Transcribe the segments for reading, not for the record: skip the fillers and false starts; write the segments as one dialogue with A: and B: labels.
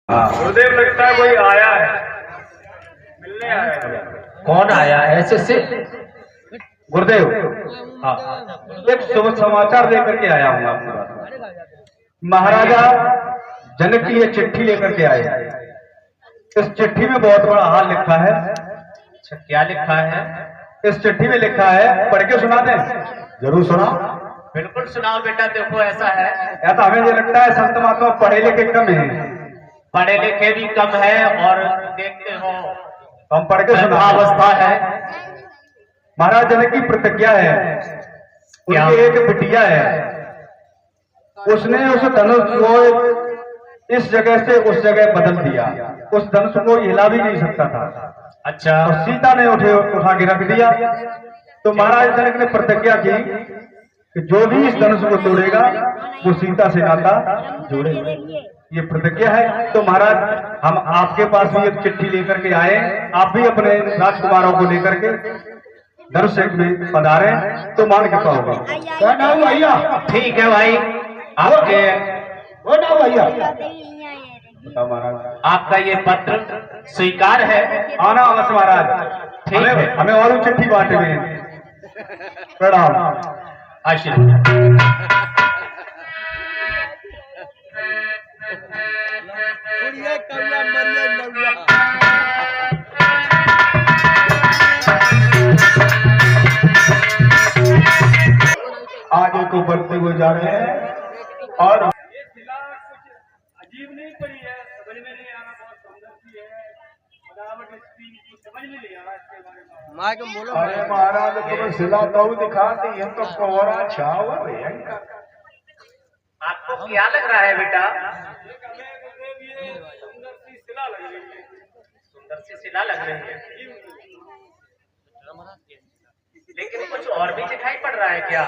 A: गुरुदेव लगता है कोई आया है, मिलने आया है।
B: कौन आया है ऐसे से?
A: गुरुदेव, हाँ, एक शुभ समाचार लेकर के आया हूँ आपके पास। महाराजा जनक की ये चिट्ठी लेकर के आए हैं। इस चिट्ठी में बहुत बड़ा हाल लिखा है।
B: अच्छा, क्या लिखा है?
A: इस चिट्ठी में लिखा है, पढ़ के सुना दें? जरूर सुना।
B: बिल्कुल सुनाओ बेटा। देखो ऐसा है,
A: ऐसा हमें ये लगता है संत महात्मा पढ़े लिखे कम है।
B: पढ़े लिखे भी कम है और देखते हो
A: हम पढ़ के सुना।
B: अवस्था है।
A: महाराज जनक की प्रतिज्ञा है, उनकी एक बिटिया है, उसने उस धनुष को इस जगह से उस जगह बदल दिया। उस धनुष को हिला भी नहीं सकता था।
B: अच्छा,
A: और सीता ने उठा के रख दिया। तो महाराज जनक ने प्रतिज्ञा की कि जो भी इस धनुष को तोड़ेगा वो सीता से नाता जोड़ेगा। ये प्रतिज्ञा है। तो महाराज हम आपके पास भी एक चिट्ठी लेकर के आए। आप भी अपने राजकुमारों को लेकर के धनुष में पधारे तो मान के पाओगे। क्या नाम भैया?
B: ठीक है भाई, आपके
A: वो नाम भैया
B: आपका ये पत्र स्वीकार है।
A: आना अवश्य महाराज।
B: ठीक है,
A: हमें और चिट्ठी बांटे में प्रणाम।
B: आशीर्वाद।
A: आगे को बढ़ते हुए जा रहे हैं और अजीब नहीं पड़ी है, समझ में नहीं आ रहा, बहुत सुंदर सी है, बनावट इसकी कुछ समझ में नहीं आ रहा इसके बारे में। अरे महाराज तुम्हें सिलाता हूँ दिखाती है तो कोहरा छावा भयंकर।
B: आपको क्या लग रहा है बेटा?
A: सुंदर सी सिला लग रही है।
B: सुंदर सी सिला लग रही है, लेकिन कुछ और भी दिखाई पड़ रहा है क्या?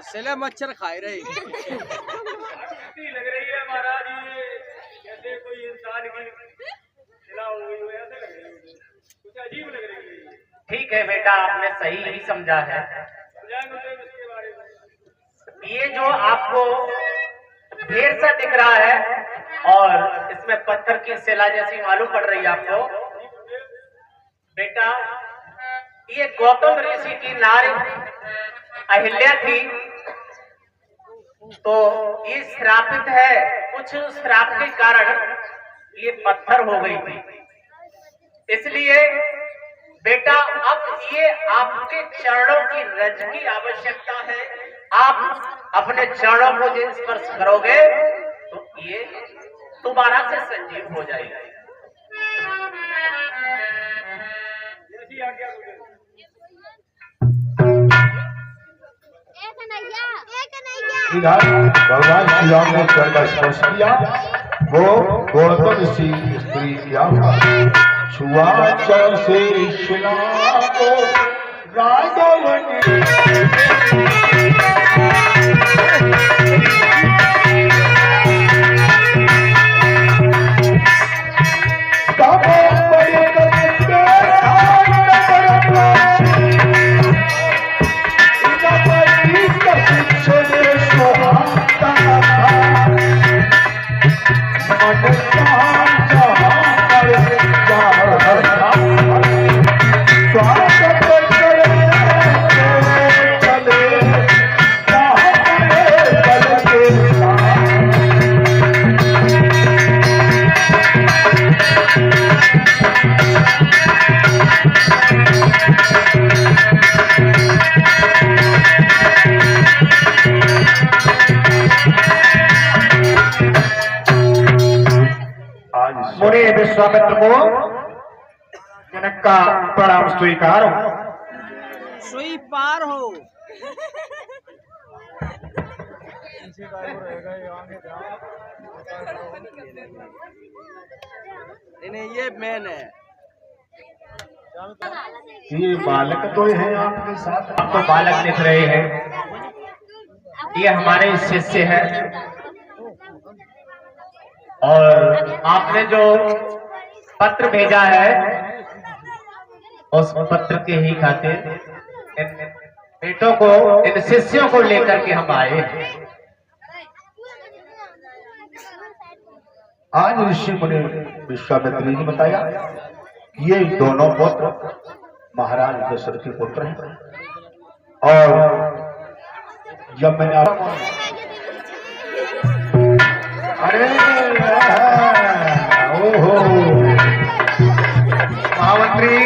C: सिला मच्छर खाए रहे
A: लग रही है महाराज, ये जैसे कोई इंसान की सिला हुई हो, ऐसे लग रही है, कुछ अजीब लग रही है।
B: ठीक है बेटा, आपने सही ही समझा है।
A: इसके बारे में
B: ये जो आपको ढेर सा दिख रहा है और इसमें पत्थर की शिला जैसी मालूम पड़ रही है आपको बेटा, ये गौतम ऋषि की नारी अहिल्या थी। तो ये श्रापित है, कुछ श्राप के कारण ये पत्थर हो गई थी। इसलिए बेटा अब ये आपके चरणों की रज की आवश्यकता है। आप अपने चरणों को जो स्पर्श करोगे तो ये दोबारा से संजीव हो जाएगा।
A: इधर भगवान श्री राम ने चरण का स्पर्श किया, वो गौतम ऋषि स्त्री क्या हुआ, छुआ चरण से शिला को राघव मुनि विश्वामित्र को जनक का प्रणाम स्वीकार हो।
C: स्वीकार हो। नहीं, ये मैन है।
A: ये बालक तो है आपके साथ?
B: आपको बालक दिख रहे हैं, ये हमारे शिष्य है। और आपने जो पत्र भेजा है उस पत्र के ही खातिर इन बेटों को, इन शिष्यों को लेकर के हम आए हैं।
A: आज ऋषि मुनि विश्वामित्र जी ने बताया कि ये दोनों पुत्र महाराज दशरथ के पुत्र हैं। और जब मैंने अरे ओहो महामंत्री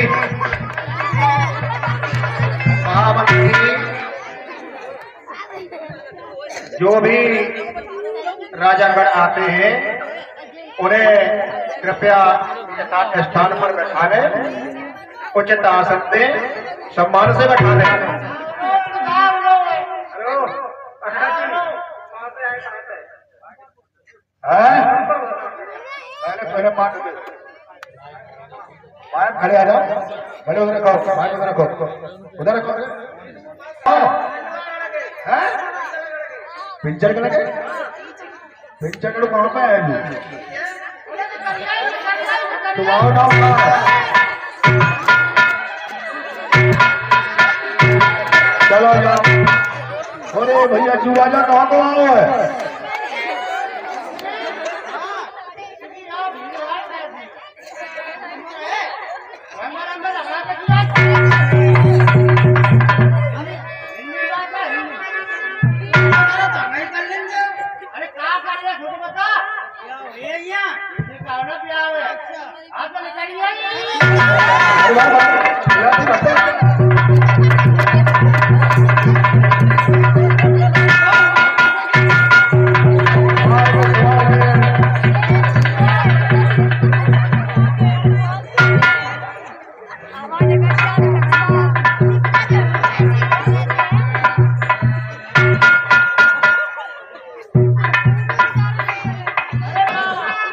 A: जो भी राजागण आते हैं उन्हें कृपया यथार्थ स्थान पर बैठा लें, उचित आसन पे सम्मान से बैठा लें। पहले खड़े आ जाओ, खड़े उधर रखो, उधर रखो, उधर रखो। पिंचर के लगे पिंचर कहाँ पे है? तुम आओ ना, चलो जाओ। अरे भैया जुआ जा कहाँ को आओ है?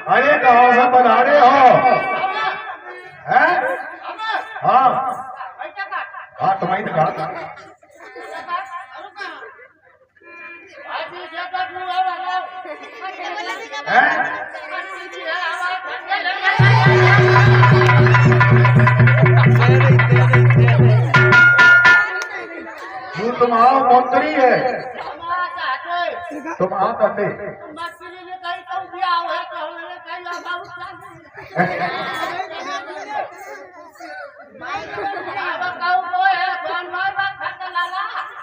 A: अरे कहाँ से बना रहे हो? हैं? हाँ हाँ तुम्हारी दुकान तुम आओ मंत्री है, तुम आओ करते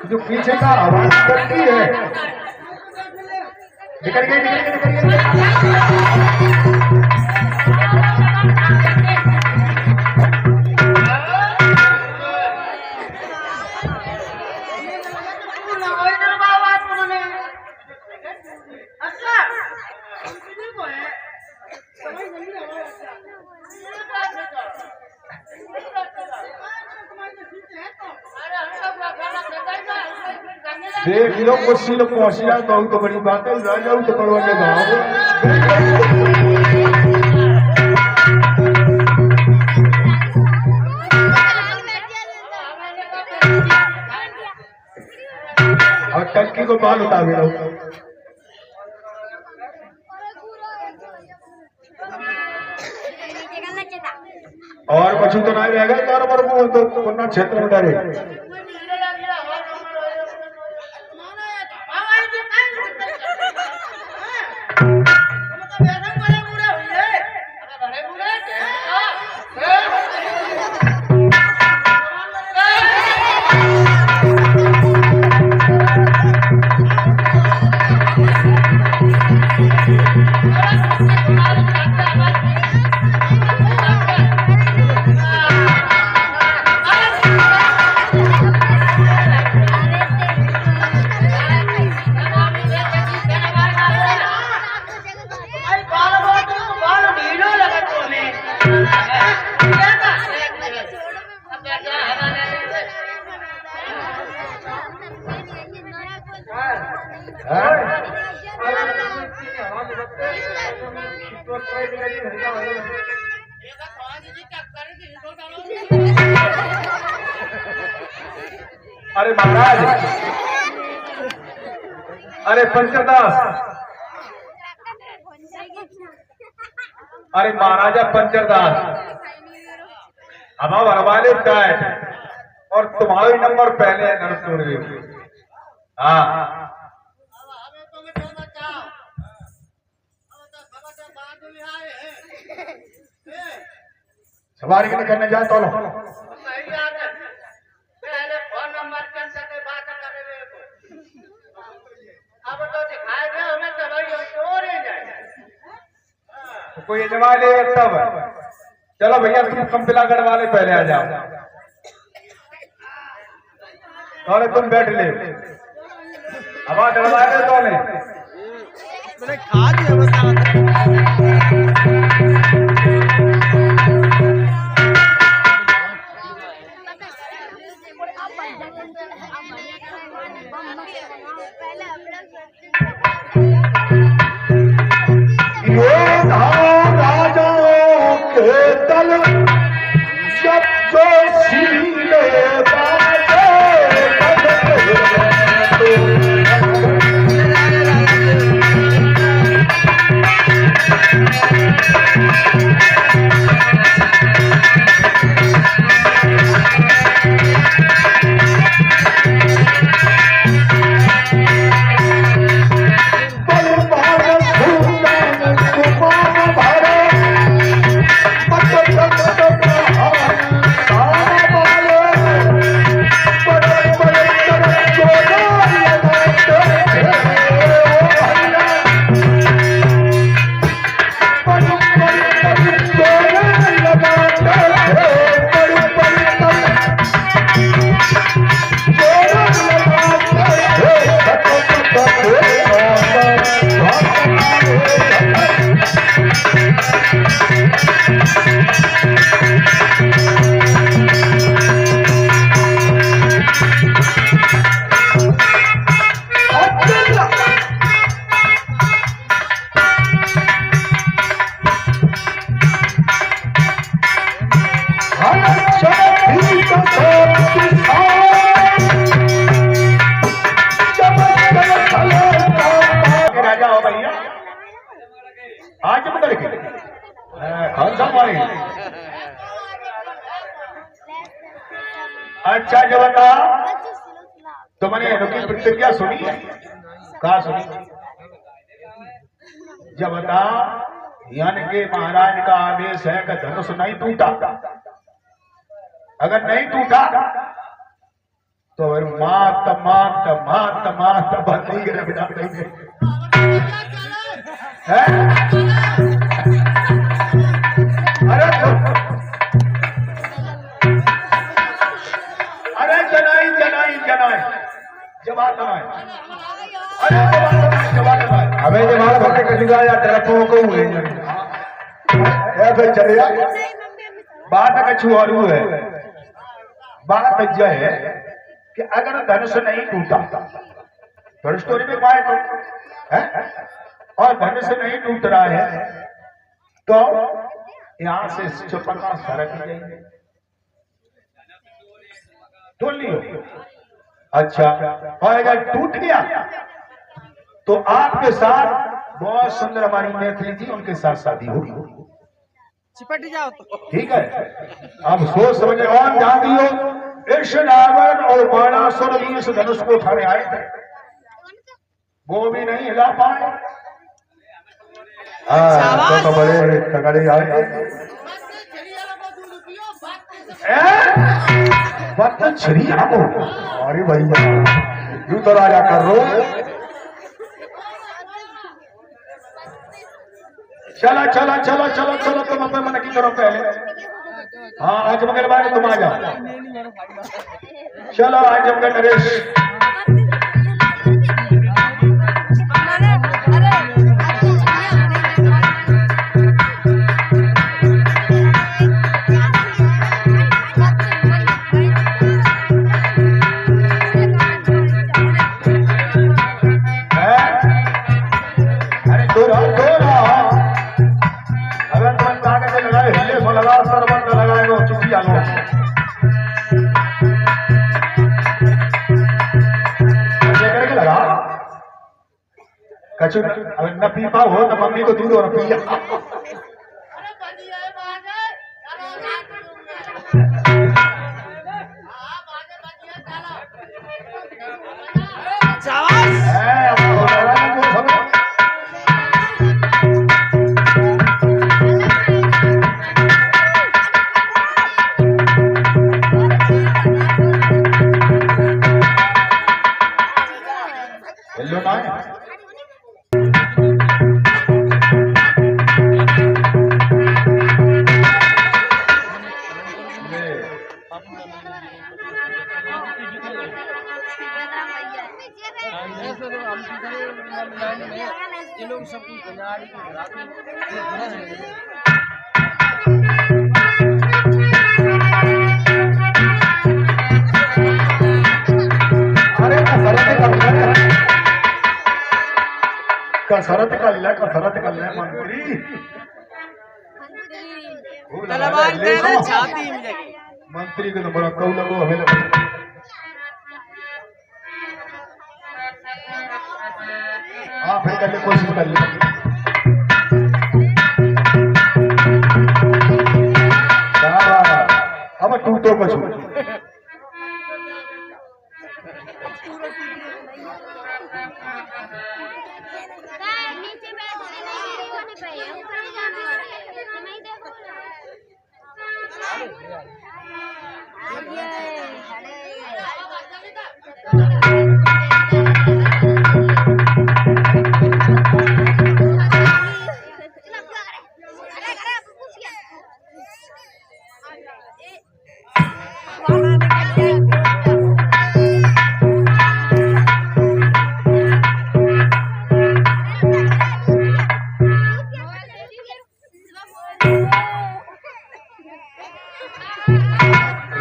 A: जो पीछे का आवाज करती है निकल गई। देख लो कुर्सी लोग पहुंचिया बहुत बड़ी बात है, रह जाऊ तो करवा के गाँव और टंकी को बाल उठा भी रहो। और बच्चू तो नहीं रहेगा चारों पर तो पुनः क्षेत्र में डरे। अरे महाराज, अरे पंचरदास, अरे महाराजा पंचरदास, हमारे हरवाले का है और तुम्हारे नंबर पहले है नरसूर। हाँ सवारी के लिए करने जाए तो लो।
B: सही बात है। पहले फोन नंबर के से बात करे हुए को अब तो दिखाए दे हमें तो भाई चोर ही जाए।
A: तो कोई जमा ले तब चलो भैया तुम कंपिलागढ़ वाले पहले आ जाओ और तुम बैठ ले हवा डलवाए दे तो
C: मैंने खा दिया बता
A: राजाओं के तल जब जो सीले बाजे आज बदल के खान साहब वाले अच्छा जो बता तो मैंने उनकी प्रतिक्रिया सुनी कहा सुनी जब बता यानी कि महाराज का आदेश है कि धनुष नहीं टूटा अगर नहीं टूटा तो मात मात मात मात बंदी के बिना देंगे अरे जनाई जनाई जनाई जवाब जनाई अरे जवाब जनाई हमें जवाब भरते कटूंगा या डरपों को हुए ऐसे चले बात कछु और है बात यह है कि अगर धनुष नहीं टूटा थोड़ी स्टोरी में पाए तो है और धनुष नहीं टूट रहा है तो यहां से चौपन्ना सरक जाएंगे टूट लियो अच्छा और अगर टूट गया तो आपके साथ बहुत सुंदर हमारी मैथिली थी उनके साथ शादी होगी
C: चिपट जाओ तो
A: ठीक है अब सोच समझ और ध्यान दियो इस रावण और बाणासुर भी इस धनुष को उठाने आए थे वो भी नहीं हिला पाए तो बड़े तगड़े आए बात छरिया को अरे भैया यूं तो राजा कर रो चला चला चला चलो चलो तुम अपने मन की करो पहले हाँ आज मगर बारे तुम आ जाओ चलो आज मगर नरेश कचू न पी पाओ हो तो मम्मी को दूध और पिया कसरत कर ले मंत्री।
C: तलवार तेरे छाती में लगी।
A: मंत्री के तो बड़ा कौ लगो हमें लगो। हाँ फिर कर ले, कोशिश कर ले। अब टूटो कुछ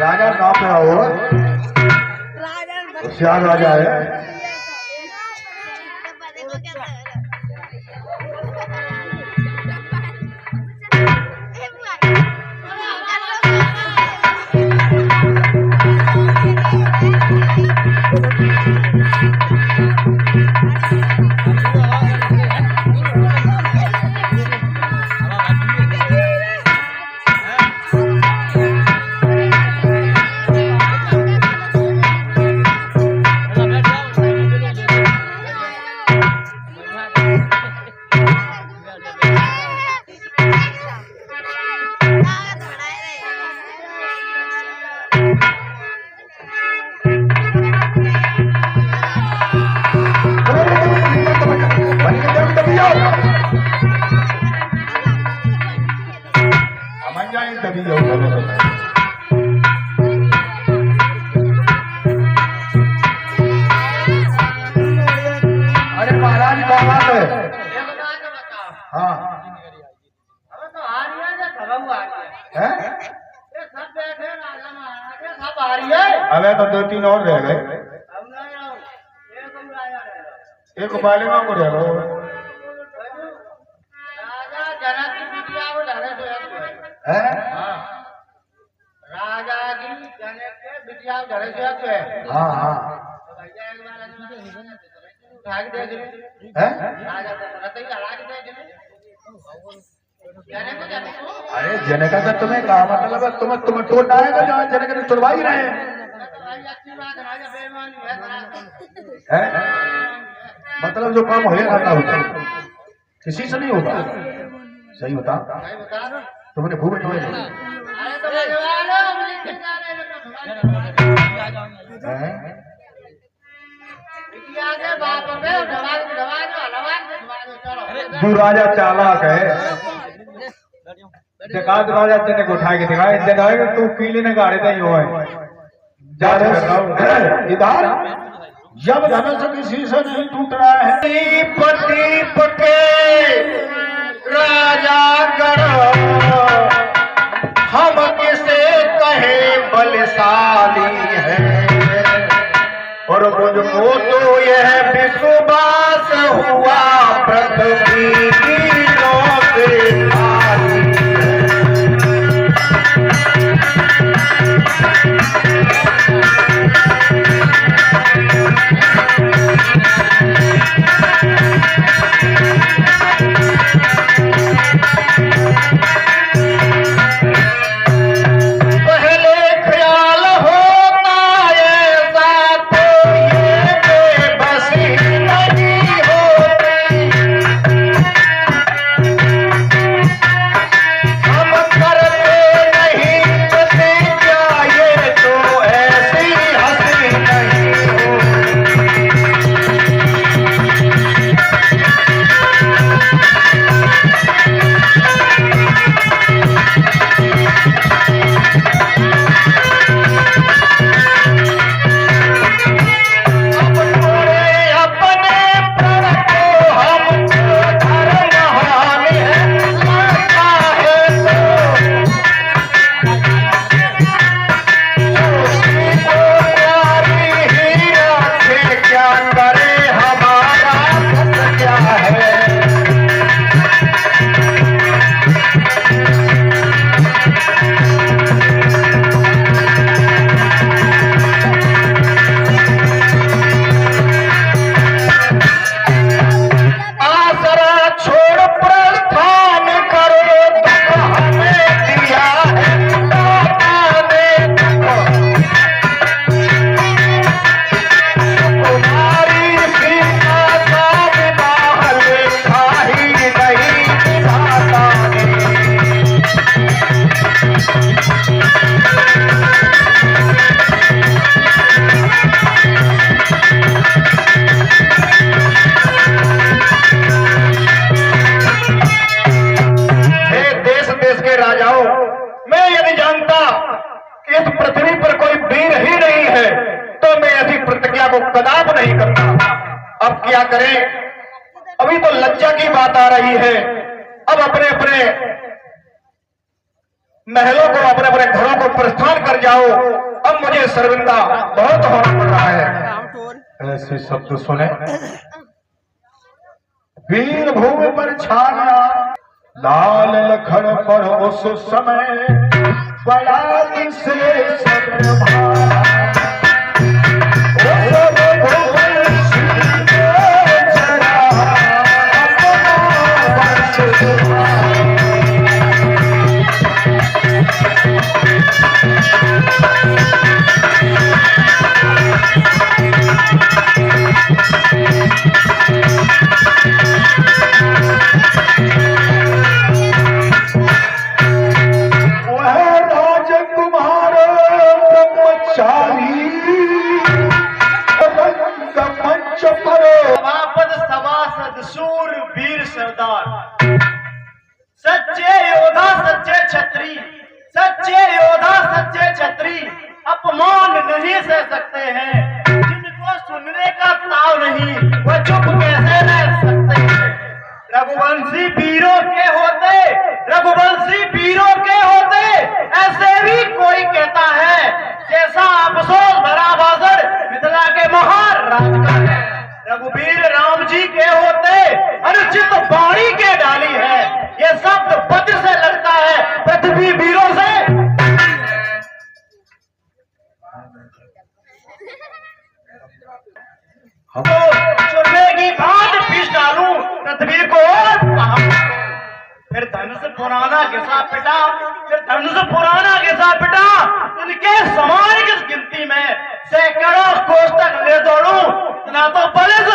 A: राजा नाम पे आओ, होशियार राजा है। अरे महाराज क्या बात है? हाँ हैं? अबे तो 2-3 और रह गए। एक बाले में को रह गए। हैं?
B: राजा की जनक के बिटिया धरे से है।
A: हाँ हाँ
B: उठा के देख ले।
A: हैं?
B: राजा दशरथ ही हरा के देख ले। जनक को जनक को
A: अरे जनक का तुम्हें कहा मतलब है, तुम्हें तोड़ना है तो जहाँ जनक ने तुड़वा ही रहे हैं।
B: भाई अच्छी बात है, राजा बेईमानी है
A: हैं? मतलब जो काम हो रहा होता किसी से नहीं होता। सही बता,
B: भाई बता दो।
A: तुमने भूमि ढोए
B: अरे तो भगवान है, हम लिख जा रहे हैं।
A: हैं?
B: बिटिया के बाप पे दवा चलो।
A: तू राजा चालाक है। जकात राजा जनक को उठा के दिखाए जगाए तू पीले ने गाड़े नहीं हुआ है। इधर जब धनुष किसी से नहीं टूट रहा है। दीप के राजा गण हम किसे कहे बलशाली है, और मुझको तो यह विश्वास हुआ पृथ्वी तीनों से खाली है। के राजाओं, मैं यदि जानता कि इस पृथ्वी पर कोई वीर ही नहीं है तो मैं ऐसी प्रतिज्ञा को कदाप नहीं करता। अब क्या करें, अभी तो लज्जा की बात आ रही है। अब अपने अपने महलों को, अपने अपने घरों को प्रस्थान कर जाओ। अब मुझे शर्मिंदा बहुत होना पड़ रहा है। ऐसे शब्द सुने, वीर भूमि पर छाया लाल लखन पर उस समय बड़ा विशेष
D: सभापद सभासद शूर वीर सरदार, सच्चे योद्धा सच्चे छत्री, सच्चे योद्धा सच्चे छत्री अपमान नहीं सह सकते हैं। जिनको सुनने का ताव नहीं वह चुप कैसे रह सकते हैं। रघुवंशी वीरों के होते, रघुवंशी वीरों के होते ऐसे भी कोई कहता है जैसा अफसोस भरा भाषण मिथिला के महाराज का है। रघुवीर राम जी के होते अनुचित वाणी के डाली है। ये शब्द वज्र से लगता है पृथ्वी वीरों से। चुनने की बात पीस डालूं पृथ्वी को, फिर धनुष पुराना घिसा पिटा, फिर धनुष पुराना घिसा पिटा। इनके समान किस गिनती में सैकड़ों कोस तक ले दौड़ूं ना तो बलिस।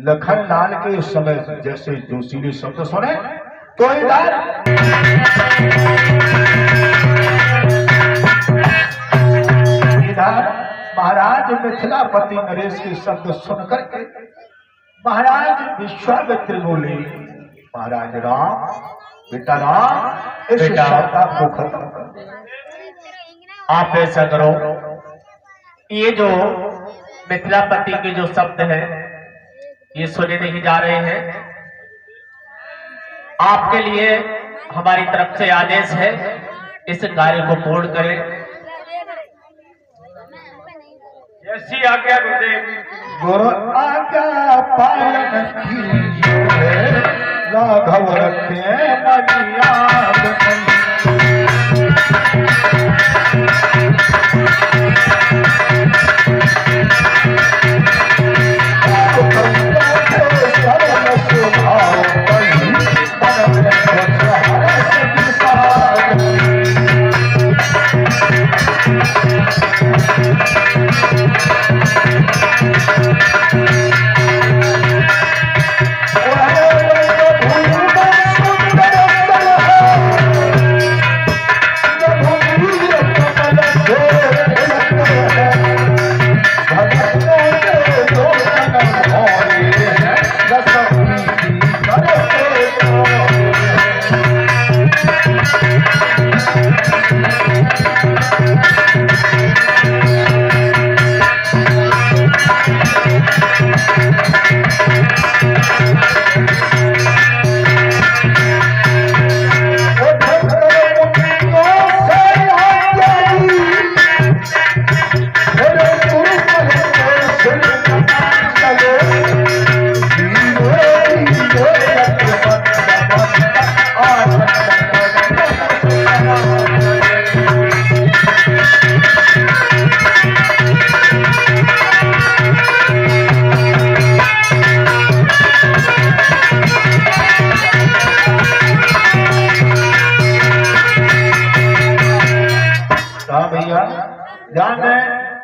A: लखन लाल के समय जैसे जोशीले शब्द सुने तो इधर महाराज मिथिलापति नरेश के शब्द सुनकर के महाराज विश्वामित्र बोले, महाराज राम, बेटा राम, इस शब्द को खत्म कर।
B: आप ऐसा करो, ये जो मिथिलापति के जो शब्द है ये सुने नहीं जा रहे हैं। आपके लिए हमारी तरफ से आदेश है, इस कार्य को पूर्ण करें।
D: जैसी आज्ञा गुरुदेव।
A: गुरु आज्ञा पालन कीजिए, राघव रखे मर्याद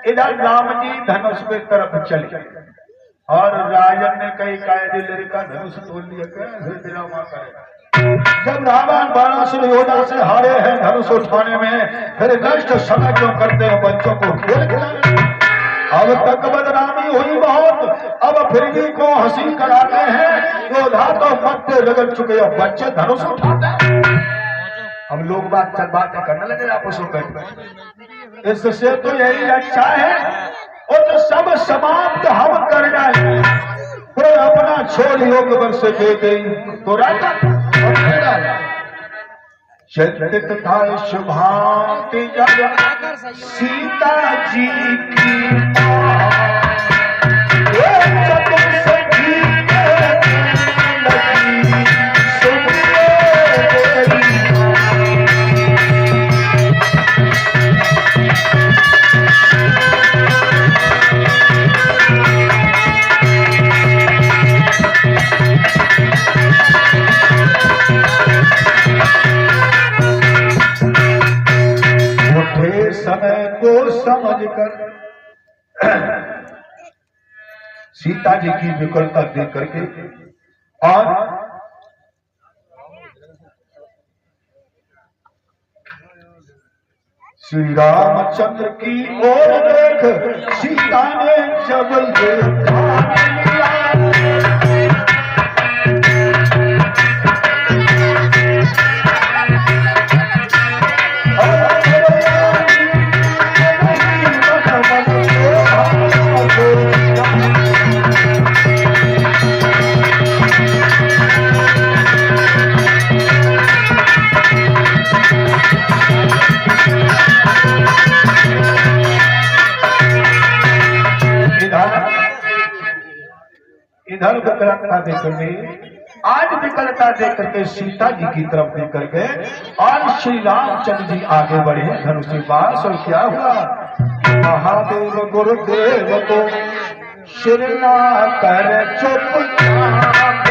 A: इधर राम जी धनुष की तरफ चले और राजन ने कई कायदे लड़का धनुष तोड़ लिया। कैसे विरामा करेगा जब रावण बाणासुर योद्धा से हारे हैं धनुष उठाने में, फिर नष्ट समय क्यों करते हैं बच्चों को खेल खिलाने। अब तक बदनामी हुई बहुत, अब फिर भी को हंसी कराते हैं। योद्धा तो मध्य रगड़ चुके और बच्चे धनुष उठाते हैं। अब लोग बातें करने लगे आपस में बैठ बैठ। इससे तो यही अच्छा है और तो सब समाप्त हम कर डाले, कोई अपना छोड़ योग वर्ष दे गई तो राजा चरित था शुभांति जब सीता जी की समय को समझकर सीता जी की विकलता देख करके और श्री रामचंद्र की ओर देख सीता ने जब इधर विकलता देकर के आज विकलता देकर के सीता जी की तरफ देकर के और श्री रामचंद्र जी आगे बढ़े धनुष के पास। और क्या हुआ, महादेव गुरुदेव को शिरना कर चुपचाप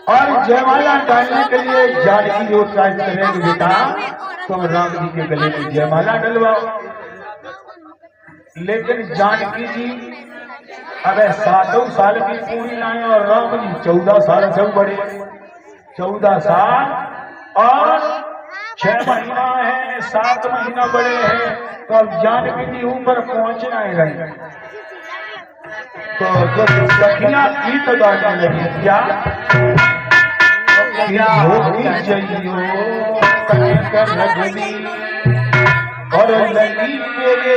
A: और जयमाला डालने के लिए जानकी जो ट्राई करेंगे बेटा तुम राम जी के गले में जयमाला डलवाओ। लेकिन जानकी जी अगर 7 साल की पूरी लाए और राम जी 14 साल से बड़े, 14 साल और 6 महीना है, 7 महीना बड़े हैं, तो अब जानकी जी ऊपर पहुंचना है। तो जब सखियां गीत गाने लगी क्या और लगी मेरे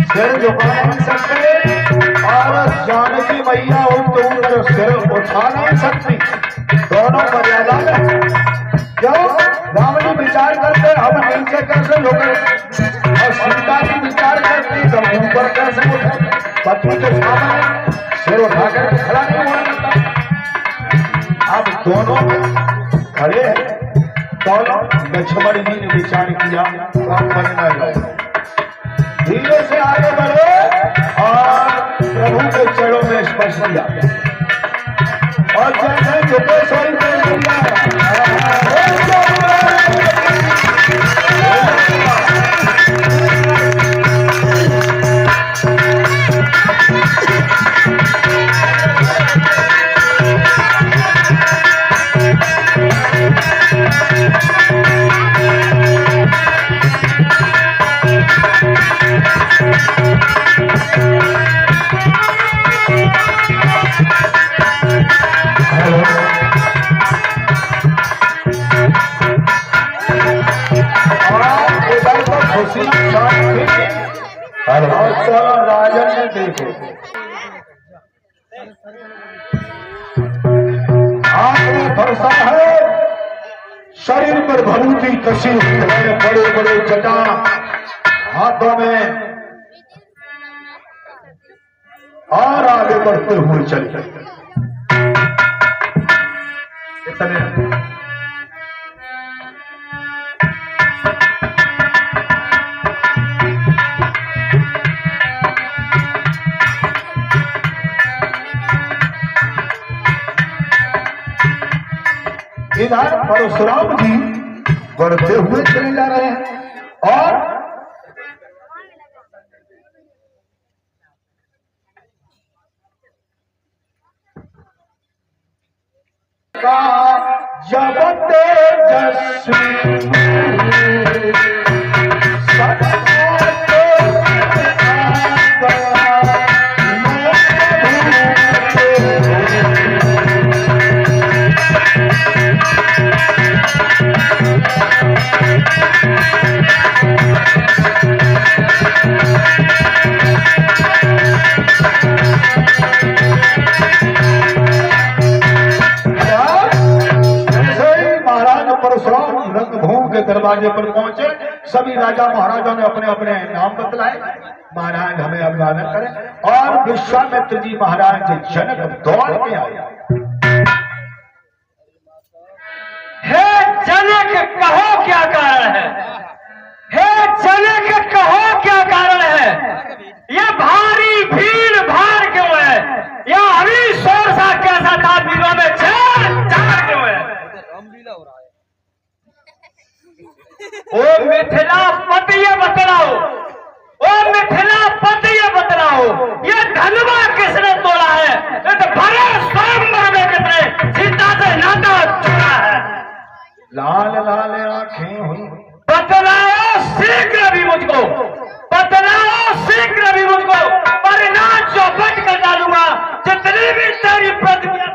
A: सिर झुका नहीं सकते और जानकी मैया तो उधर सिर उठा नहीं सकती, दोनों मर्यादा में। क्यों राम जी विचार करते हम नीचे कैसे झुके और सीता जी विचार करती तो ऊपर कैसे उठे, पति के सामने सिर उठा कर खड़ा नहीं होना सकता। अब दोनों खड़े हैं, दोनों लक्ष्मण जी ने विचार किया धीरे से आगे बढ़े और प्रभु के चरणों में स्पर्श किया और जैसे झुके सोई देखो, हाथ में फरसा है, शरीर पर भभूति कसी हुई है, बड़े बड़े जटा हाथों में, और आगे बढ़ते हुए चले। इतने इधर परशुराम जी बढ़ते हुए चले जा रहे हैं और जब तेजस्वी रंगभूमि के दरवाजे पर पहुंचे, सभी राजा महाराजा ने अपने अपने नाम बतलाए। महाराज हमें अभिवादन करें और विश्वामित्र जी महाराज जनक दौड़ के आए।
D: हे जनक कहो क्या कारण है, हे जनक कहो क्या कारण है, ये भारी भीड़ भाड़ क्यों है, या अभी शोर सा कैसा था वीरों में चार क्यों है। ओ मिथिला पति ये बतलाओ, ओ मिथिला पति ये बतलाओ, ये धनवा किसने तोड़ा है, इस भरे स्वयंवर में किसने सीता से नाता जोड़ा है।
A: लाल लाल आंखें हुई,
D: बतलाओ शीघ्र भी मुझको, बतलाओ शीघ्र भी मुझको, वरना चौपट कर डालूंगा जितनी भी तेरी प्रतिक्रिया।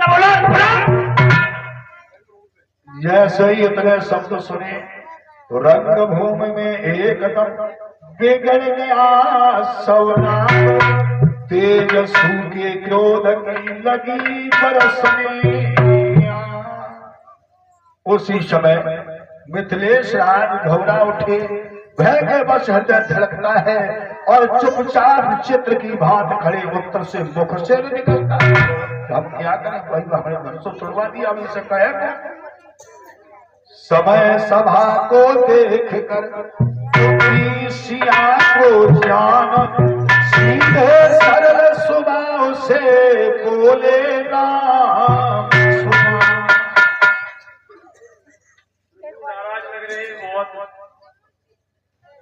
A: जैसे ही इतने शब्द सुने तो रंगभूमि में एकदम बिगड़ गया सवना, तेजस्वी के क्रोध की लगी बरसने। उसी समय मिथिलेश राज घबरा उठे, भय के बस हृदय धड़कता है और चुपचाप चित्र की भांति खड़े उत्तर से मुख से निकलता है। हम क्या करें, भाई हमें बरसों छुड़वा दिया, अभी से कहे। समय सभा को देख कर सिया को जान, सीधे सरल स्वभाव से बोले नाम सुना।
D: नाराज लग रहे बहुत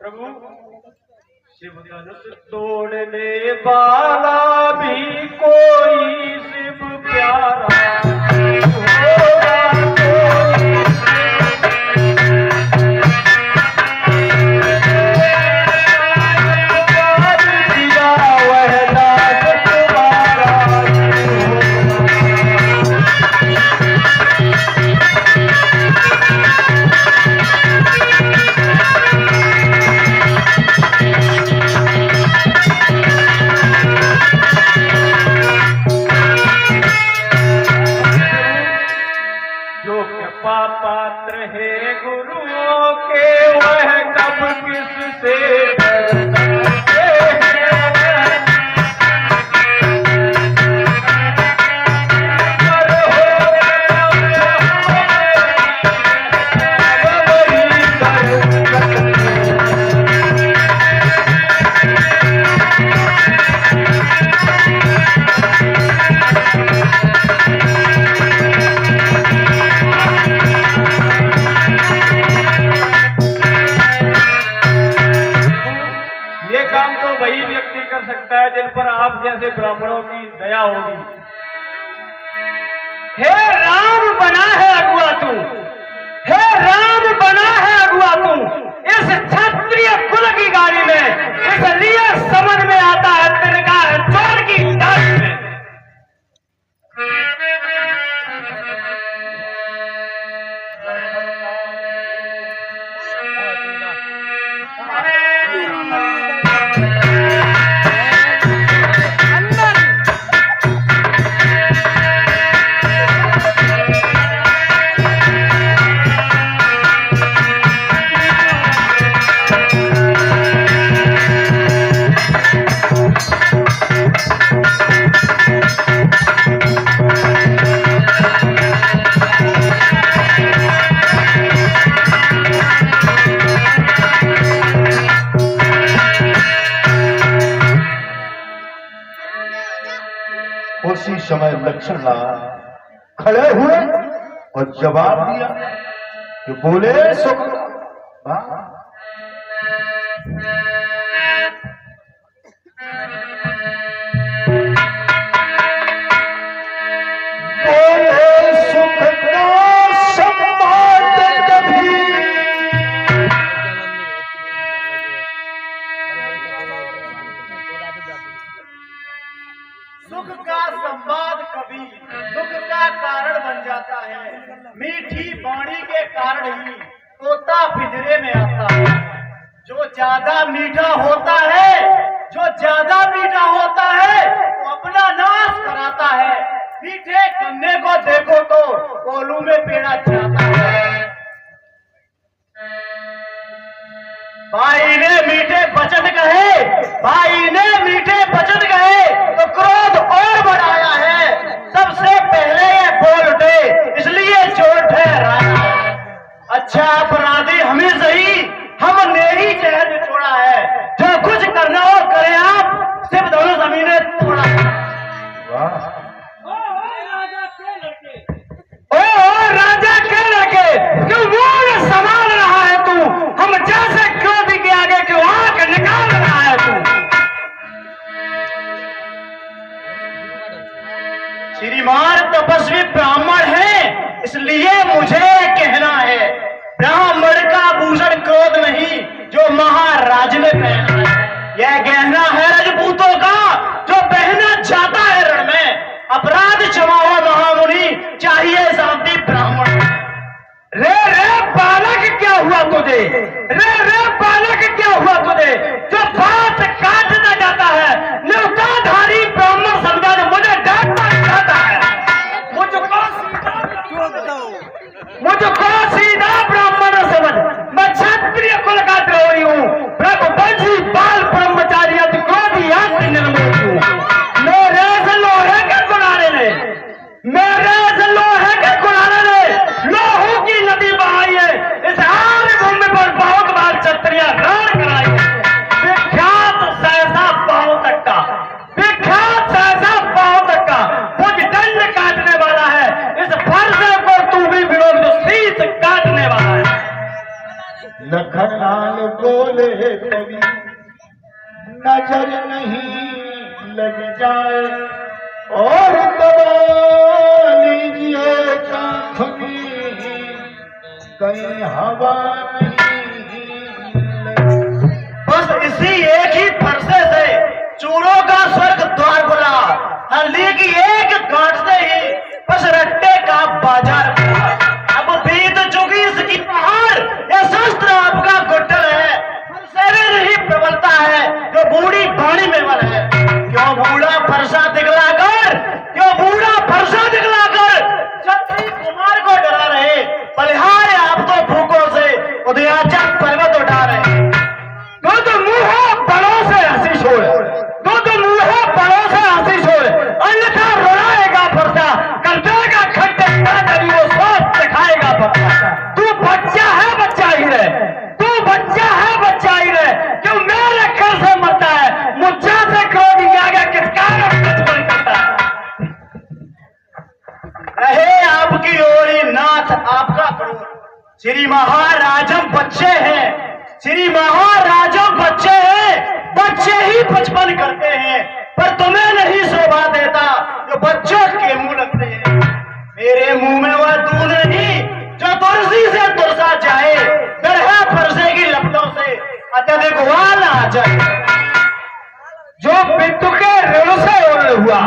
D: प्रभु, शिव धनुष तोड़ने वाला भी कोई शिव प्यारा, पात्र है गुरुओं के, वह कब किससे डरते हैं। कर सकता है जिन पर आप जैसे ब्राह्मणों की दया होगी। हे राम बना है अगुआ तू, हे राम बना है अगुआ तू, इस क्षत्रिय कुल की गाड़ी में, इसलिए समझ में आता है तिनका चोर की दाढ़ी में।
A: समय लक्ष्मणलाल खड़े हुए और जवाब दिया कि बोले सुख
D: सुख का संवाद कभी दुख का कारण बन जाता है। मीठी वाणी के कारण ही तोता पिंजरे में आता है। जो ज्यादा मीठा होता है, जो ज्यादा मीठा होता है वो अपना नाश कराता है। मीठे गन्ने को देखो तो कोलू में पेड़ा जाता है। भाई ने मीठे वचन कहे, भाई ने मीठे वचन कहे तो क्रोध और बढ़ाया है। सबसे पहले ये बोल उठे, इसलिए चोर ठहराया। अच्छा अपराधी हमें सही, हमने ही जहर छोड़ा है। जो कुछ करना हो करे आप, सिर्फ दोनों जमीनें तोड़ा। राजा के लड़के क्यों बोल संभाल रहा है तू? हम जैसे क्रोधी के आगे क्यों आंख निकाल रहा है तू? श्रीमान तपस्वी ब्राह्मण है, इसलिए मुझे कहना है, ब्राह्मण का भूषण क्रोध नहीं जो महाराज ने पहना है। यह गहना है राजपूतों का जो पहना जाता है रण में। अपराध क्षमा हो महामुनि, चाहिए शांति ब्राह्मण। रे बालक क्या हुआ तुझे? रे बालक क्या हुआ तुझे? जो बात काटना जाता है, न्योताधारी ब्राह्मण समझा जो मुझे डांटना चाहता है। मुझको सीधा ब्राह्मण समझ, मैं क्षत्रिय कुल का द्रोही हूँ। रघुवंशी बाल ब्रह्मचारी क्रोधी अंत निर्मोही हूँ। मेरे से लोहे के कुलारे ने, मेरे से लोहे के कुलारे ने लोहू की नदी बहाई है। इस आर्य भूमि पर बहुत बार क्षत्रिय रण कराई है। विख्यात सहसा पांव तक का, विख्यात सहसा पांव तक का मुझ दंड काटने वाला है। इस फर्ज को तू भी विरोध जो शीश काटने वाला है।
A: लखनलाल बोले कभी नजर नहीं लग जाए और दबा लीजिए कांखनी, कहीं हवा नहीं लगे।
D: बस इसी एक ही फरसे से चूरों का स्वर्ग द्वार खुला। हल्दी की एक गांठ से ही बस रट्टे का बाजार खुला। अब बीत चुकी इसकी पहाड़, यह शस्त्र आपका गुड्डल है। फरसे नहीं प्रबलता है जो बूढ़ी बाणी में बल है। क्यों बूढ़ा फरसा दिखलाकर, क्यों बूढ़ा फरसा दिखलाकर क्षत्रिय कुमार को डरा रहे? बलिहार आप तो भूखों से उदयाचल पर्वत उठा रहे। तो मुंह बड़ों से हंसी छोड़, तो मुंह बड़ों से हंसी छोड़, अन्यथा रुलाएगा फरसा, कर देगा खट्टे वो सोच दिखाएगा फरसा। तू बच्चा है, बच्चा ही रहे, तू बच्चा है, बच्चा ही रहे। क्यों मेरे घर से मरता है? मुझे से क्रोधी आ गया किस कारण बचपन करता है? रहे आपकी ओरी नाथ आपका क्रोध। श्री महाराजम बच्चे हैं, श्री महाराजम बच्चे हैं, बच्चे ही बचपन करते हैं। पर तुम्हें नहीं शोभा देता जो बच्चों के मुंह लगते हैं। मेरे मुंह में वह दूध नहीं जो तुलसी से तुलसा जाए। डर है फरसे की लपटों से अत्यधिक वाल आ जाए। जो पितु के ऋण से उड़ हुआ,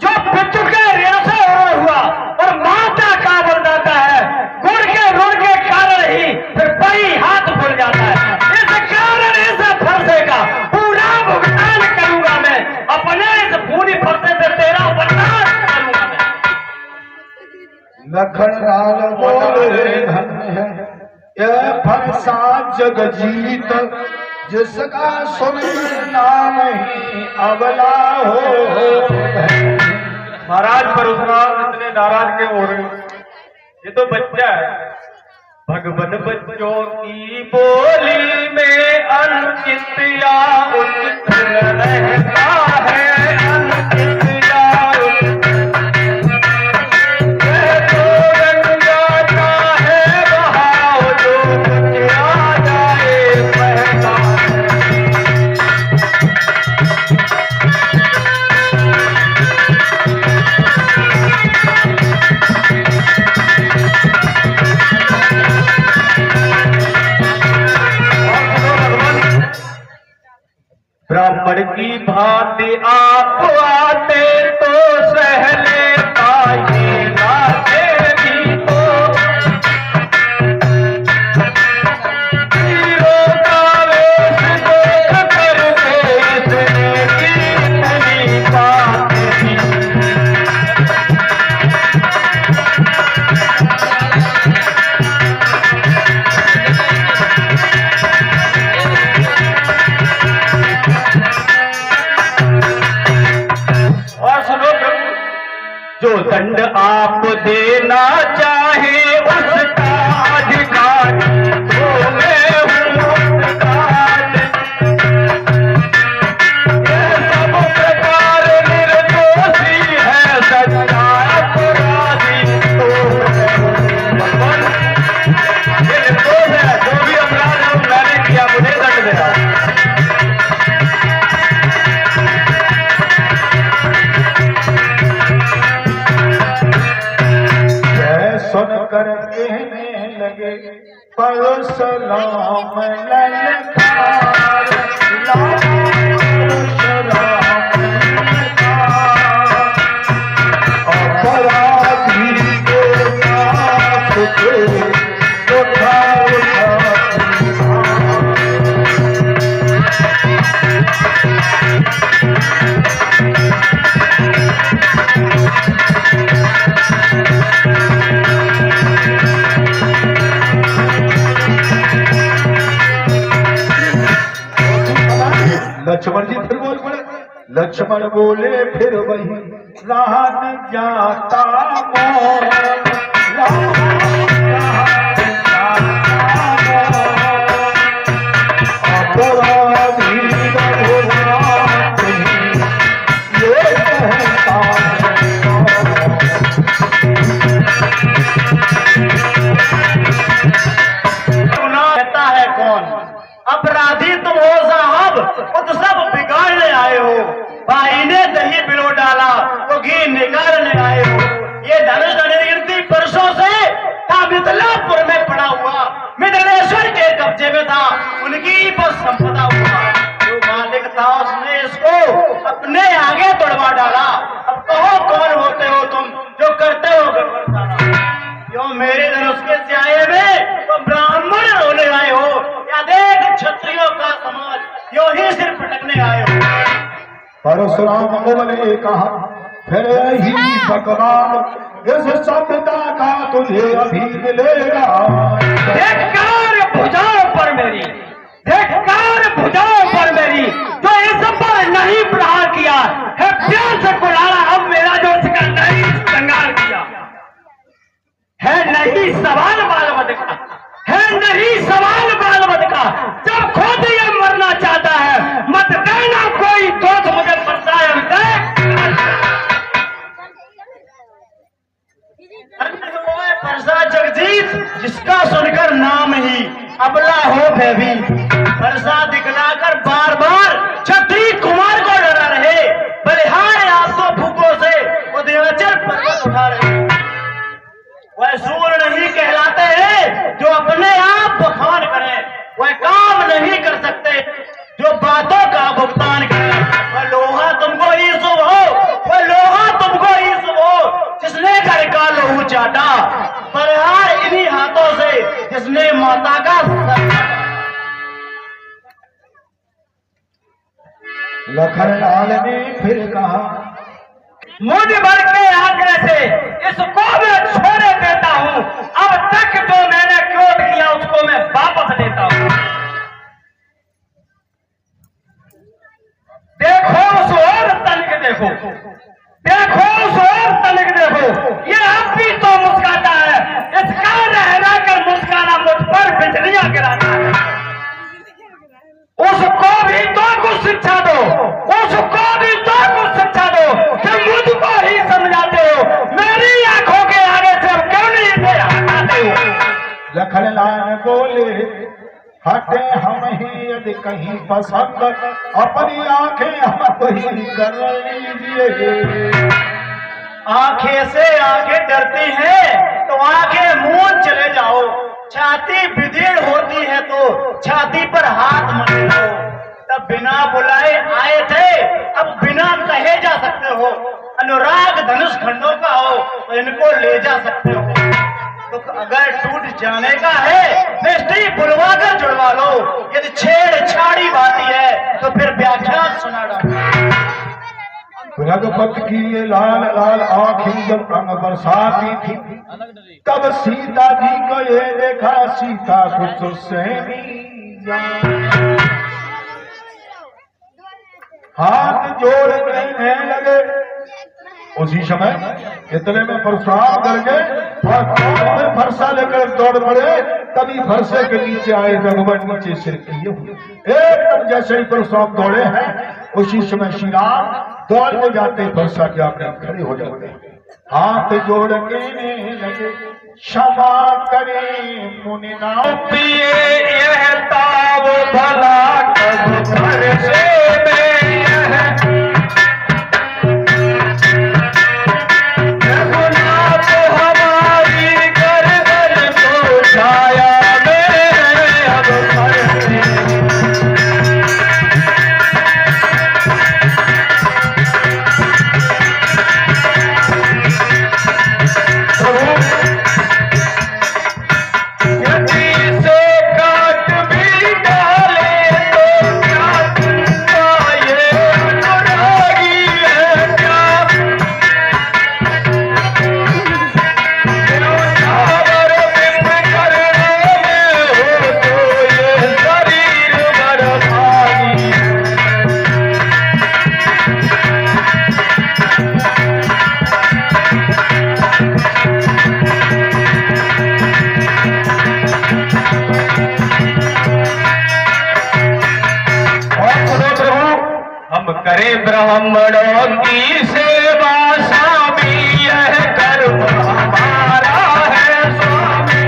D: जो पितु के ऋण से उड़ हुआ और माता का बरदाता है, गुण के ऋण के कारण ही फिर बही हाथ भूल जाता है। इस कारण इस फरसे का पूरा भुगतान करूंगा मैं। अपने इस पूरी फरसे से तेरा बर्दाश्त करूंगा मैं।
A: लखनलाल बोले धन्य है यह फरसा जग जीत, जिसका सुनकर नाम ही अबला हो।
E: महाराज परशुराम इतने नाराज क्यों हो रहे हो? ये तो बच्चा है। भगवान बच्चों की बोली में अंकित या उचित रहता है, अंकित या उचित रावण की भांति आप आते तो सहले पाए लाते भी तो हीरों का वेश देख करके इसने कितनी बातें की। जो दंड आप देना चाहे उसका अधिकारी तो मैं हूँ उसका। ये सब प्रकार निर्दोषी है सच्चा अपराधी तो भगवान ये निर्दोष है। जो भी अपराध है मैंने किया मुझे दंड देना।
A: सुन कर कहने लगे परशुराम ललकार, अपराधी के पाप के उठा लक्ष्मण जी फिर बोल पड़े। लक्ष्मण बोले फिर वही रहा न जाता मोह, अपराधी रघुनाथ ये कहता
D: है कौन? अपराधी तुम हो साहब, वो तो सब बिगाड़ने आए हो। भाई ने दही पिलो डाला तो घी निकालने आए हो। ये धनुष गिनती परसों से था मिथिलापुर में पड़ा हुआ, मिथिलेश्वर के कब्जे में था, उनकी बस संपदा हुआ। जो मालिक था उसने इसको अपने आगे तोड़वा डाला। अब कहो कौन होते हो तुम जो करते हो गड़बड़? क्यों मेरे धनुष के स्याहे में तो ब्राह्मण रोने आए हो या देख क्षत्रियों का समाज यो ही सिर पटकने आए हो?
A: परशुराम ने कहा फिर ही भगवान इस सभ्यता का तुझे अभी मिलेगा।
E: धिक्कार भुजाओं पर मेरी, धिक्कार भुजाओं पर मेरी, जो इस पर नहीं प्रहार किया है प्यार से कुलाड़ा, अब मेरा जो उसका नहीं संगार किया है नहीं सवाल बालवद का, है नहीं सवाल बालवद का। जब खुद ये मरना चाहता है मत देना कोई दोस्त मुझे बरसाए
D: परसा जगजीत जिसका सुनकर नाम ही अबला हो भयभी, परसा दिखलाकर बार बार क्षत्रिय कुमार को डरा रहे। बलिहार आपको भूखों से उदयाचल पर्वत उठा रहे। वह सूर नहीं कहलाते हैं जो अपने आप बखान करें, वह काम नहीं कर सकते जो बातों का भुगतान करें। वह लोहा तुमको ईसुब हो, वह लोहा तुमको ईसुब हो जिसने घर का लोहू चाटा, बलिहार इन्हीं हाथों से जिसने माता का सर काटा।
A: लखनलाल ने फिर कहा
E: मुझ भर के आग्रह से इसको मैं छोड़े देता हूं। अब तक जो मैंने क्रोध किया उसको मैं वापस लेता हूं। देखो उस और तनिक देखो, देखो उस और तनिक देखो, ये अब भी तो मुस्काता है। इसका रहना कर मुस्काना मुझ पर बिजलियां गिराता है। उसको भी तो कुछ शिक्षा दो, उसको भी तो कुछ शिक्षा दो कि मुझको ही समझाते हो, मेरी आंखों के आगे से अब क्यों नहीं इसे हटाते हो?
A: लखनलाल बोले हटे हम ही यदि कहीं पसंद, अपनी आंखें हम ही कर लीजिए।
D: आंखें से आंखें डरती हैं तो आंखें मूंद चले जाओ। छाती बिदेड़ होती है तो छाती पर हाथ मत लो। तब बिना बुलाए आए थे, अब बिना कहे जा सकते हो। अनुराग धनुष खंडों का हो तो इनको ले जा सकते हो। तो अगर टूट जाने का है मिस्त्री बुलवा कर जुड़वा लो। यदि छेड़छाड़ी बाती है तो फिर व्याख्यान सुना डालो।
A: रघुपत की ये लाल लाल आंखें जब अंग बरसाती थी, तब सीता जी को ये देखा, सीता कुछ हाथ जोड़ कहने लगे। उसी समय इतने में परशुराम डर गए और फरसा लेकर दौड़ पड़े। तभी फरसे के नीचे आए रघुवर, नीचे सिर किए हुए। एकदम जैसे ही परशुराम दौड़े हैं, उसी समय श्री राम दौड़ के जाते फरसा के आपने खड़े हो जाते, हाथ जोड़ के लगे, क्षमा करे मुनिना
E: पिए यह ताव भला कब फरसे में यह रघुनाथ हमारी गर्दन को छाया में अब फरसे। करें ब्राह्मणों की सेवा स्वामी, यह कर्म हमारा है स्वामी।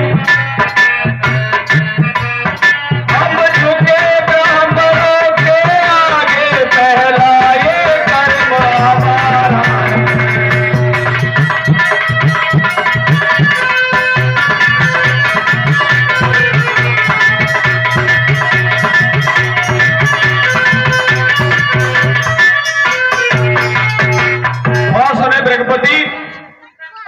E: हम झुके ब्राह्मणों के आगे, पहला ये कर्म हमारा है।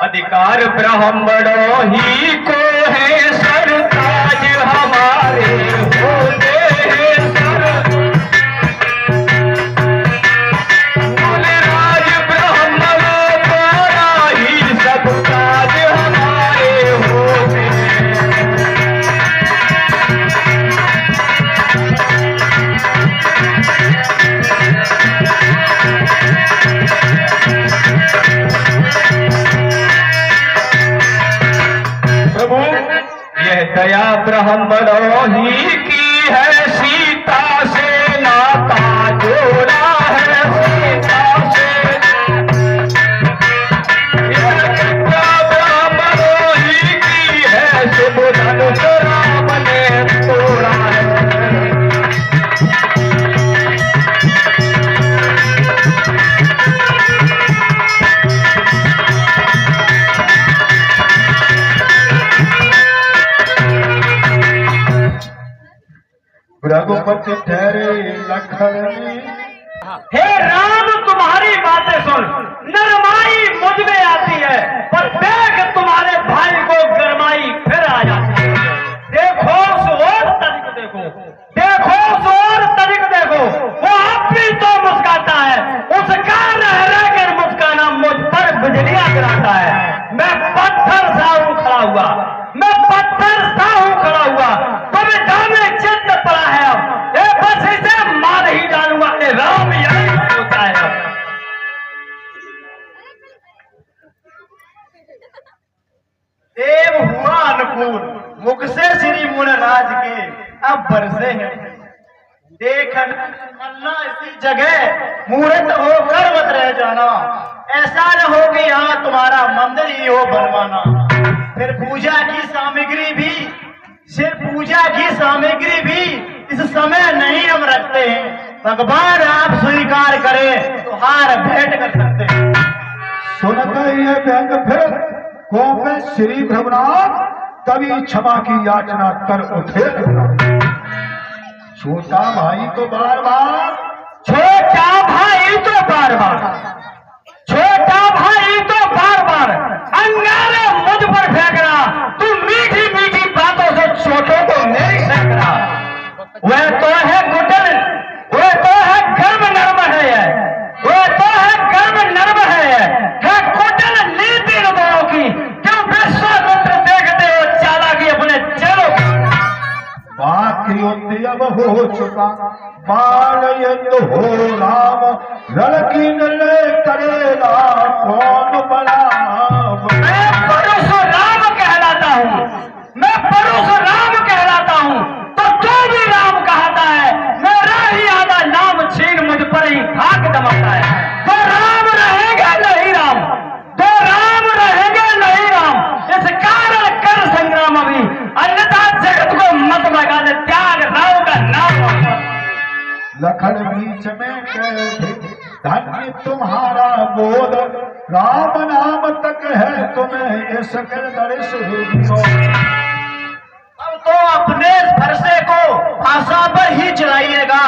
E: अधिकार ब्राह्मणों ही को है, सरताज हमारे होते हैं सर। राज ब्राह्मणों द्वारा ही सब काज हमारे होते हैं। यह दया ब्राह्मणों ही की है, सीता से नाता जोड़ा है सीता से। यह कृपा ब्राह्मणों ही की है, शुभ धनुष राम ने तोड़ा है।
A: रघुपति ठहरे लखन।
D: हे राम तुम्हारी बातें सुन, नरमाई मुझ में आती है, पर देख तुम्हारे भाई को गरमाई फिर आ जाती है। देखो और तरीक देखो, देखो और तरीक देखो, वो अब भी तो मुस्काता है, उसका रह कर मुस्काना मुझ पर बिजलियां गिराता है। मैं पत्थर सा हूं खड़ा हुआ, मैं पत्थर सा हूं खड़ा हुआ, तुम्हें दामे चित्त पड़ा है। अब बस इसे मार ही डालूंगा। राम यही होता है। देव हुआ अनुकूल, मुख से श्री मुनराज के अब बरसे हैं। देखन मलना इसी जगह, मुहूर्त होकर मत रह जाना। ऐसा न हो कि यहाँ तुम्हारा मंदिर ही हो बनवाना। फिर पूजा की सामग्री भी, सिर्फ पूजा की सामग्री भी इस समय नहीं हम रखते हैं। भगवान आप स्वीकार करें तो हार भेंट कर सकते हैं।
A: सुनकर ये व्यंग फिर कोपे श्री भ्रमनाथ, तभी क्षमा की याचना कर उठे। छोटा भाई तो बार बार
E: छोटा भाई तो बार बार छोटा भाई तो बार बार अंगारे मुझ पर फेंकना, तू मीठी मीठी बातों से छोटों को नहीं फेंकना। वह तो है गुटल, वह तो है गर्म नर्म है, वह तो है गर्म नर्म है गुटल नीति दोनों की। क्यों विश्वामित्र देखते हो चालाकी अपने चेलों की।
A: बाकी युद्ध अब हो चुका, बाल युद्ध हो राम, रण की निर्णय करेगा कौन बड़ा।
E: मैं परशुराम कहलाता हूँ, मैं परशुराम कहलाता हूँ, तो तू भी राम कहता है। मेरा ही आधा नाम छीन मुझ पर ही खाक दमाता है। तो राम रहेगा नहीं राम, तो राम रहेगा नहीं राम। इस कारण कर संग्राम अभी, अन्यथा जगत को मत भगा दे। त्याग राम का नाम।
A: लखन बीच में गए थे, धन्य तुम्हारा बोध, राम नाम तक है तुम्हें ये सकल दर्श।
D: अब तो अपने फरसे को भाषा पर ही चलाइएगा।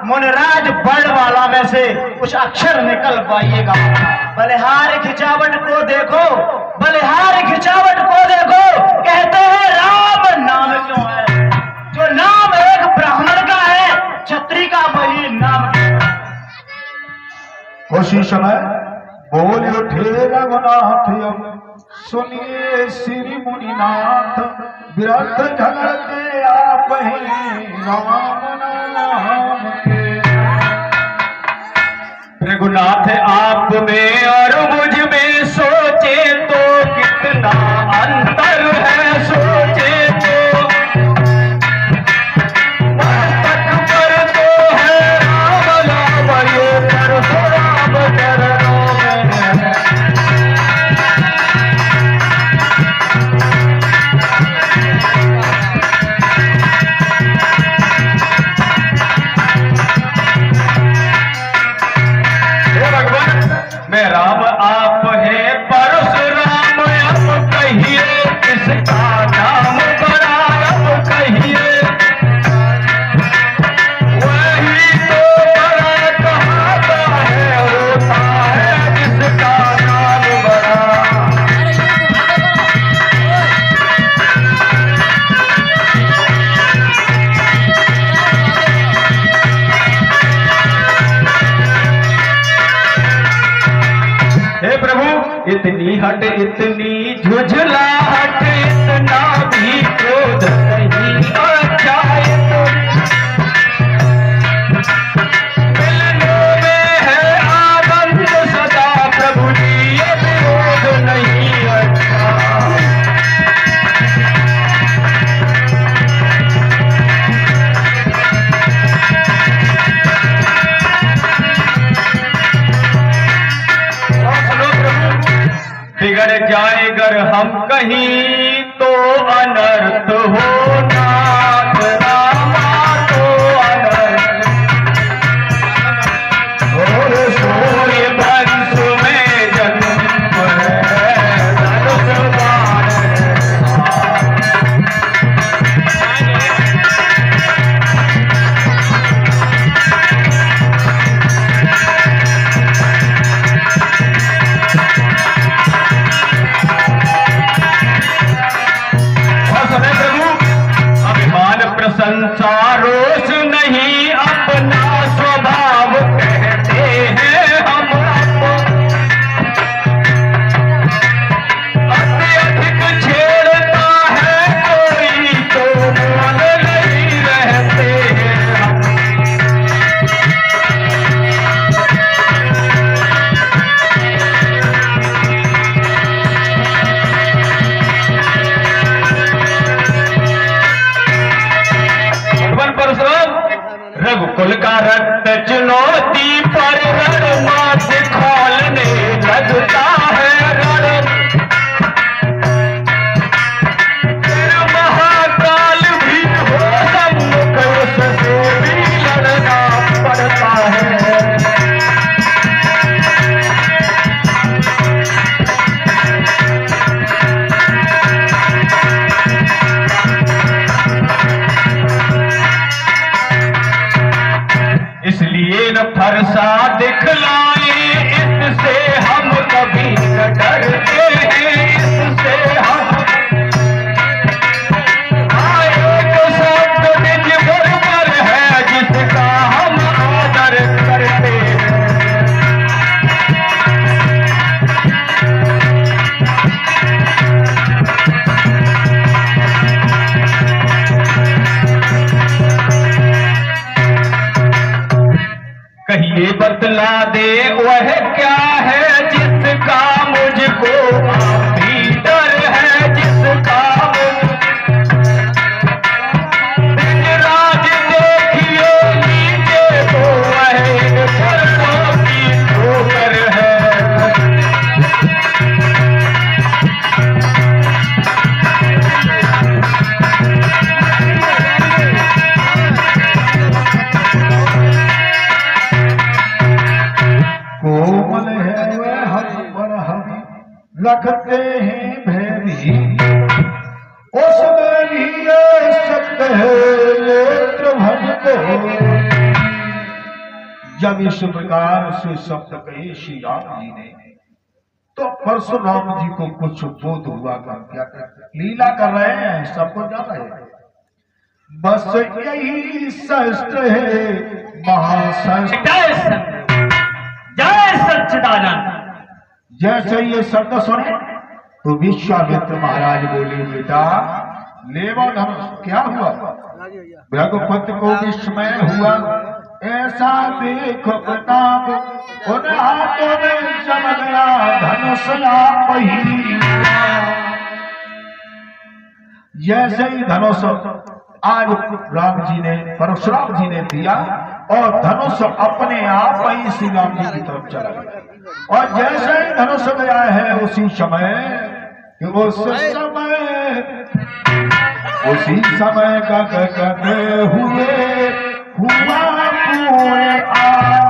D: मुनराज बड़ वाला में से कुछ अक्षर निकल पाइएगा। बलिहार खिंचावट को देखो, बलिहार खिंचावट को देखो, कहते हैं राम नाम क्यों है। जो नाम एक ब्राह्मण का है, क्षत्रिय का वही नाम है।
A: उसी समय बोल उठे रघुनाथ, अब सुनिए श्री मुनिनाथ, विरथ झगड़ते आप ही राम नाम के।
E: रघुनाथ आप में और मुझ में सोचे तो कितना अंतर है। सोचे तो मस्तक पर तो है राम नाम, ये परशुराम चरणों में है। मैं राम आप है परशुराम, अब कहिए किसका नाम बड़ा। अब कहिए वही तो बड़ा कहता है, होता है जिसका नाम बड़ा। हे प्रभु, इतनी हट इतनी झुझलाहट, इतना भी क्रोध नहीं अच्छा। मिलने में है आनंद सदा, प्रभु जी ये विरोध नहीं अच्छा। बिगड़ जाए अगर हम कहीं तो अनर्थ हो नाथ रामा, तो अनर्थ। और सूर्य वंश में जन्म है, धनुष-बाण संसारों से नहीं, अपना स्वभाव कहते हैं हम। अत्यधिक छेड़ता है कोई तो मन नहीं रहते हम। फरसा दिखलाए, इससे हम कभी न डरते हैं, इससे हम एक शब्द निज बराबर है जिसका हम आदर करते हैं। कहिए बतला दे वह क्या है जिसका मुझको आप भी डर है, जिसका दिन राज देखिए नीचे तो वह फर्शों की ठोकर है।
A: कोमल है वह हम पर हम रखते हैं भैरी, उसमें भी सकते हैं नेत्र भर को। जब इस प्रकार से शब्द कहे श्री राम जी ने, तो परशुराम जी को कुछ बोध हुआ कर क्या लीला कर रहे हैं, सबको जाना है। बस यही शस्त्र है महाशस्त्र।
D: जय सच्चिदानंद।
A: जैसे ये शब्द सुने तो विश्वामित्र महाराज बोले, बेटा लेवा धनुष क्या हुआ? रघुपति को विस्मय हुआ, ऐसा देख प्रताप उन हाथों में चल गया धनुष वही। जैसे ही धनुष आज राम जी ने परशुराम जी ने दिया और धनुष अपने आप ही श्री राम जी की तरफ चला गया। और जैसे ही धनुष गया है उसी समय का कहते हुए हुआ पूरे आ